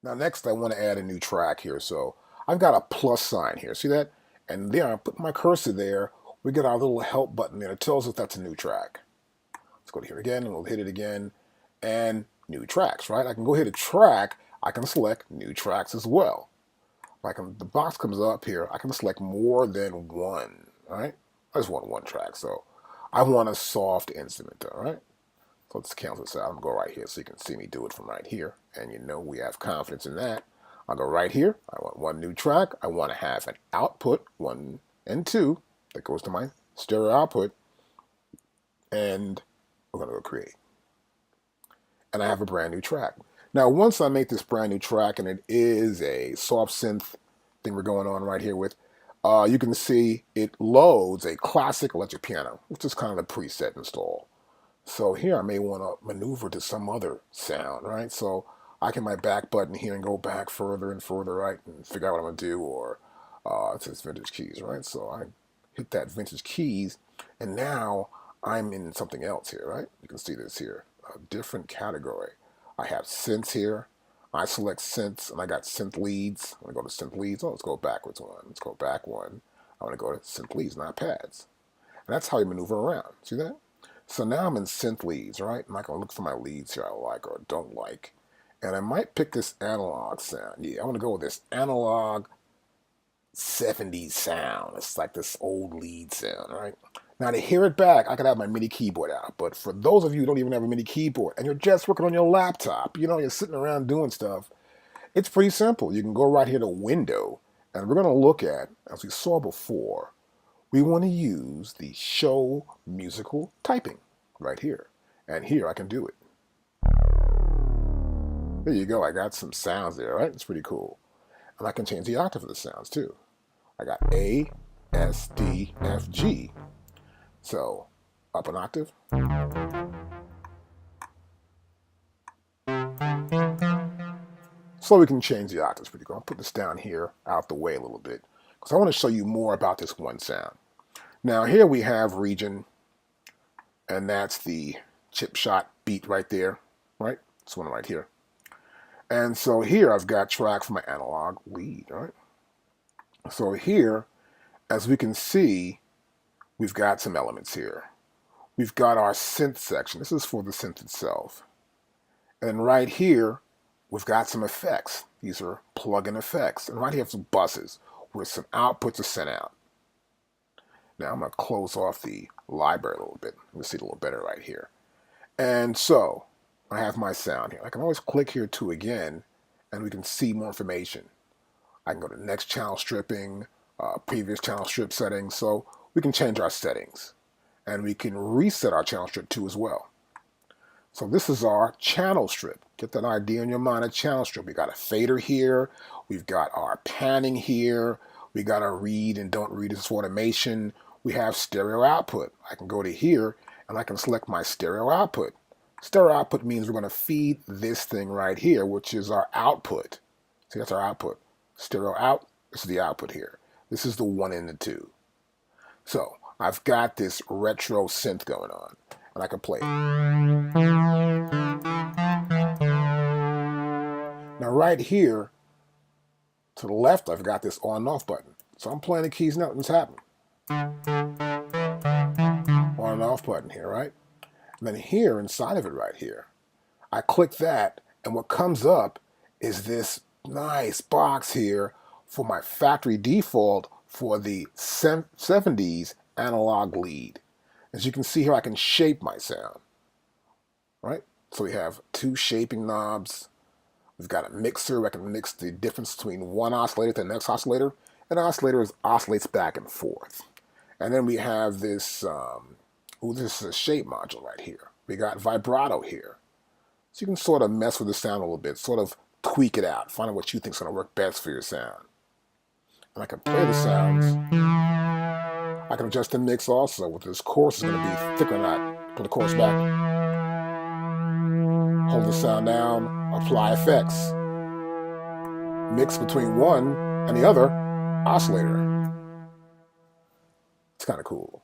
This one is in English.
Now next I want to add a new track here. So I've got a plus sign here. See that? And there I put my cursor there. We get our little help button there. It tells us that's a new track. Let's go to here again and we'll hit it again. And new tracks, right? I can go hit a track. I can select new tracks as well. Like the box comes up here, I can select more than one, all right? I just want one track, so I want a soft instrument, all right? So let's cancel this out. I'm gonna go right here so you can see me do it from right here. And you know we have confidence in that. I'll go right here. I want one new track. I want to have an output, 1 and 2, that goes to my stereo output. And we're gonna go create. And I have a brand new track. Now, once I make this brand new track, and it is a soft synth thing we're going on right here with, you can see it loads a classic electric piano, which is kind of the preset install. So here I may want to maneuver to some other sound, right? So I can my back button here and go back further and further, right, and figure out what I'm going to do, or it says vintage keys, right? So I hit that vintage keys, and now I'm in something else here, right? You can see this here, a different category. I have synths here. I select synths, and I got synth leads. I'm going to go to synth leads. Oh, let's go backwards one. Let's go back one. I want to go to synth leads, not pads. And that's how you maneuver around. See that? So now I'm in synth leads, right? I'm not going to look for my leads here I like or don't like. And I might pick this analog sound. Yeah, I want to go with this analog 70s sound. It's like this old lead sound, right? Now to hear it back, I could have my MIDI keyboard out. But for those of you who don't even have a MIDI keyboard and you're just working on your laptop, you know, you're sitting around doing stuff, it's pretty simple. You can go right here to Window, and we're going to look at, as we saw before, we want to use the Show Musical Typing right here. And here I can do it. There you go. I got some sounds there, right? It's pretty cool. And I can change the octave of the sounds too. I got A, S, D, F, G. So up an octave. So we can change the octaves pretty cool. I'll put this down here out the way a little bit because I want to show you more about this one sound. Now here we have region, and that's the chip shot beat right there, right? This one right here. And so here I've got track for my analog lead, right? So here, as we can see, we've got some elements here. We've got our synth section. This is for the synth itself. And right here, we've got some effects. These are plug-in effects. And right here, some buses where some outputs are sent out. Now I'm going to close off the library a little bit. You'll see it a little better right here. And so I have my sound here. I can always click here too again, and we can see more information. I can go to next channel stripping, previous channel strip settings. So we can change our settings. And we can reset our channel strip too as well. So this is our channel strip. Get that idea in your mind, a channel strip. We got a fader here. We've got our panning here. We got our read and don't read. This is for automation. We have stereo output. I can go to here and I can select my stereo output. Stereo output means we're going to feed this thing right here, which is our output. See, that's our output. Stereo out, this is the output here. This is the 1 and the 2. So I've got this retro synth going on, and I can play it. Now right here, to the left, I've got this on and off button. So I'm playing the keys now, nothing's happening. On and off button here, right? And then here, inside of it right here, I click that, and what comes up is this nice box here for my factory default for the 70s analog lead. As you can see here, I can shape my sound, right? So we have 2 shaping knobs. We've got a mixer. I can mix the difference between one oscillator to the next oscillator. An oscillator oscillates back and forth. And then we have this, this is a shape module right here. We got vibrato here. So you can sort of mess with the sound a little bit, sort of tweak it out, find out what you think is going to work best for your sound. And I can play the sounds. I can adjust the mix also, with this chorus is going to be thick or not. Put the chorus back. Hold the sound down, apply effects. Mix between one and the other oscillator. It's kind of cool.